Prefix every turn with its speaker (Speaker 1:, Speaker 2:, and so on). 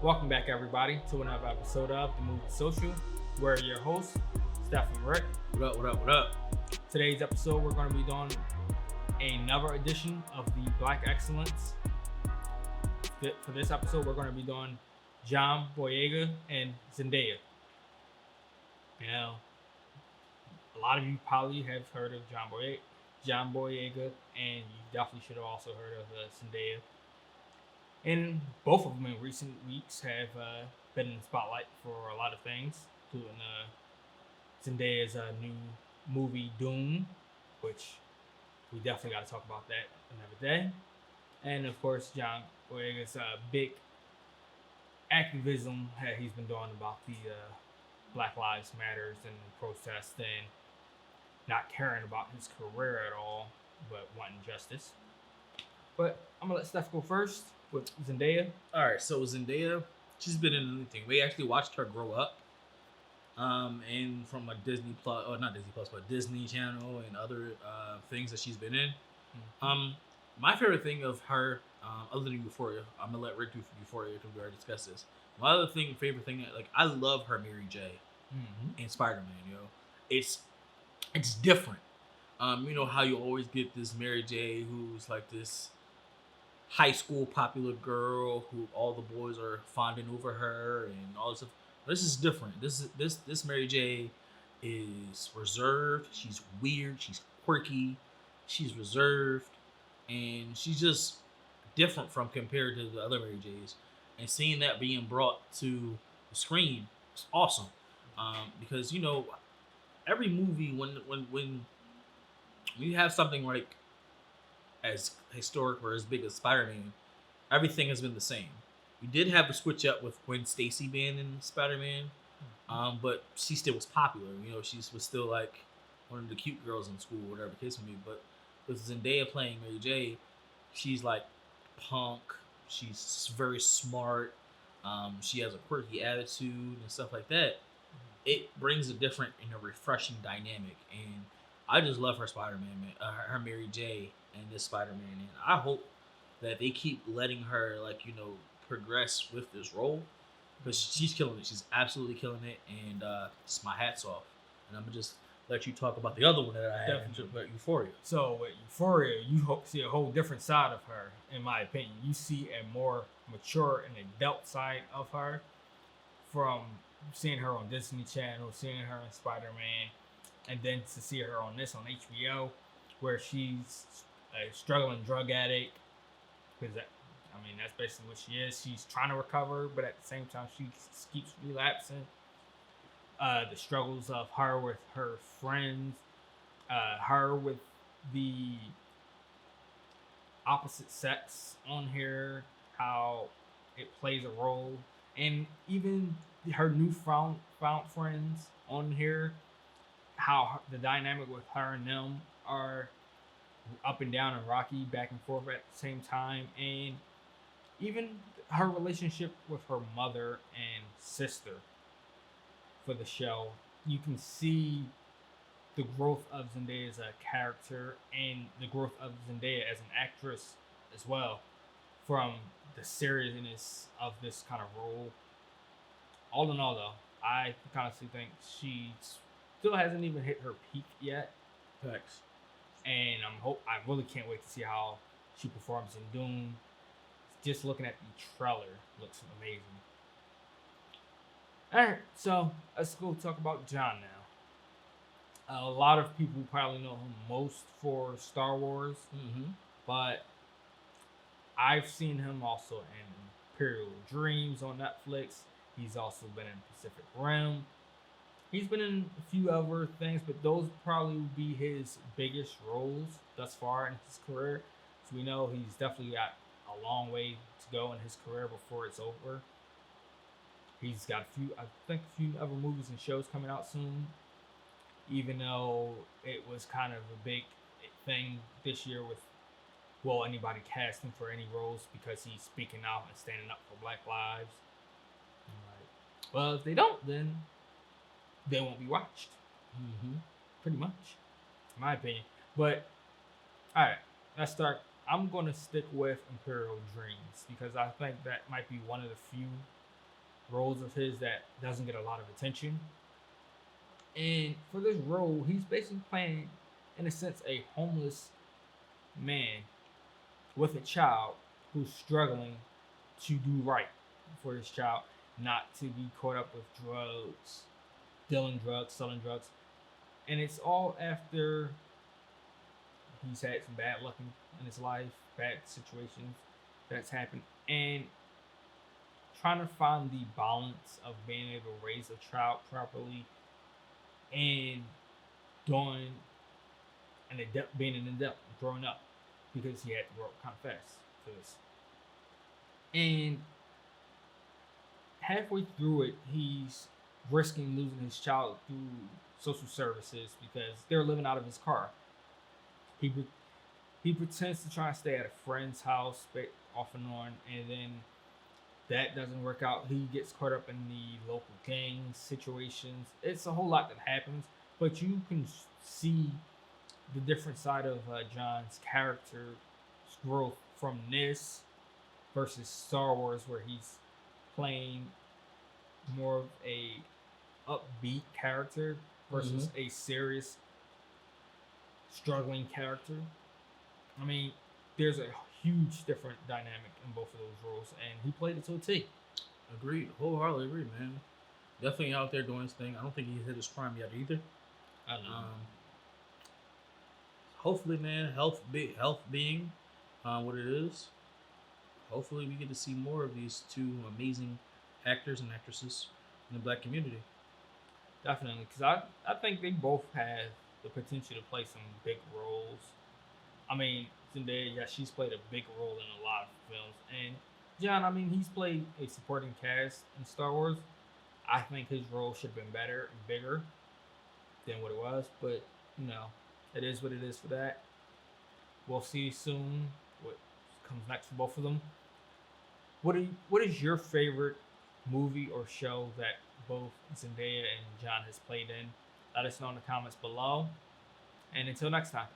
Speaker 1: Welcome back, everybody, to another episode of The Movie Social. We're your hosts, Steph and Rick.
Speaker 2: What up, what up, what up?
Speaker 1: Today's episode, we're going to be doing another edition of the Black Excellence. For this episode, we're going to be doing John Boyega and Zendaya. Now, a lot of you probably have heard of John Boyega, and you definitely should have also heard of Zendaya. And both of them in recent weeks have been in the spotlight for a lot of things, including Zendaya's new movie Doom, which we definitely got to talk about that another day. And of course, John Boyega's big activism that he's been doing about the Black Lives Matters and protests and not caring about his career at all, but wanting justice. But I'm gonna let Steph go first with Zendaya.
Speaker 2: All right, so Zendaya, she's been in anything. We actually watched her grow up, and from a Disney Plus, or not Disney Plus, but Disney Channel and other things that she's been in.
Speaker 1: Mm-hmm.
Speaker 2: My favorite thing of her, other than Euphoria, I'm gonna let Rick do Euphoria because we already discussed this. My other favorite thing, like I love her Mary J. In Spider-Man. You know, it's different. You know how you always get this Mary J. who's like this high school popular girl who all the boys are fawning over her and all this stuff. This is different. This Mary J is reserved. She's weird. She's quirky. She's reserved, and she's just different from compared to the other Mary J's. And seeing that being brought to the screen is awesome, because you know every movie when you have something like as historic or as big as Spider-Man, everything has been the same. We did have a switch up with Gwen Stacy being in Spider-Man, but she still was popular. You know, she was still like one of the cute girls in school, whatever the case may be. But with Zendaya playing Mary J, she's like punk. She's very smart. She has a quirky attitude and stuff like that. It brings a different and a refreshing dynamic, and I just love her Spider-Man, her Mary J. and this Spider-Man, and I hope that they keep letting her, like, you know, progress with this role, because she's killing it. She's absolutely killing it, and it's my hats off. And I'm gonna just let you talk about the other one that I have, about Euphoria.
Speaker 1: So with Euphoria, you see a whole different side of her, in my opinion. You see a more mature and adult side of her from seeing her on Disney Channel, seeing her in Spider-Man, and then to see her on HBO, where she's a struggling drug addict. Because that's basically what she is. She's trying to recover, but at the same time, she keeps relapsing. The struggles of her with her friends, her with the opposite sex on here, how it plays a role, and even her new found friends on here, how the dynamic with her and them are up and down and rocky, back and forth at the same time, and even her relationship with her mother and sister for the show. You can see the growth of Zendaya as a character and the growth of Zendaya as an actress as well, from the seriousness of this kind of role. All in all, though, I honestly think she still hasn't even hit her peak yet.
Speaker 2: Thanks.
Speaker 1: And I really can't wait to see how she performs in Doom. Just looking at the trailer looks amazing. Alright, so let's go talk about John now. A lot of people probably know him most for Star Wars, but I've seen him also in Imperial Dreams on Netflix. He's also been in Pacific Rim. He's been in a few other things, but those probably would be his biggest roles thus far in his career. So we know he's definitely got a long way to go in his career before it's over. He's got a few other movies and shows coming out soon, even though it was kind of a big thing this year with, anybody casting for any roles because he's speaking out and standing up for Black lives. Well, if they don't, then they won't be watched. Pretty much, in my opinion. But, alright, let's start. I'm going to stick with Imperial Dreams because I think that might be one of the few roles of his that doesn't get a lot of attention. And for this role, he's basically playing, in a sense, a homeless man with a child who's struggling to do right for his child, not to be caught up with drugs, dealing drugs, selling drugs. And it's all after he's had some bad luck in his life, bad situations that's happened, and trying to find the balance of being able to raise a child properly and doing an adept, being an adept, growing up because he had to grow up kind of fast for this. And halfway through it, he's risking losing his child through social services because they're living out of his car. He he pretends to try and stay at a friend's house off and on, and then that doesn't work out. He gets caught up in the local gang situations. It's a whole lot that happens, but you can see the different side of John's character's growth from this versus Star Wars, where he's playing more of a upbeat character versus a serious, struggling character. I mean, there's a huge different dynamic in both of those roles, and he played it to a T.
Speaker 2: Agreed. Wholeheartedly agreed, man. Definitely out there doing his thing. I don't think he's hit his prime yet either.
Speaker 1: I don't know.
Speaker 2: Hopefully, man, health being what it is. Hopefully, we get to see more of these two amazing actors and actresses in the Black community.
Speaker 1: Definitely, because I think they both have the potential to play some big roles. I mean, Zendaya, yeah, she's played a big role in a lot of films, and John, I mean, he's played a supporting cast in Star Wars. I think his role should have been better and bigger than what it was, but it is what it is for that. We'll see soon what comes next for both of them. What is your favorite movie or show that both Zendaya and John has played in? Let us know in the comments below. And until next time.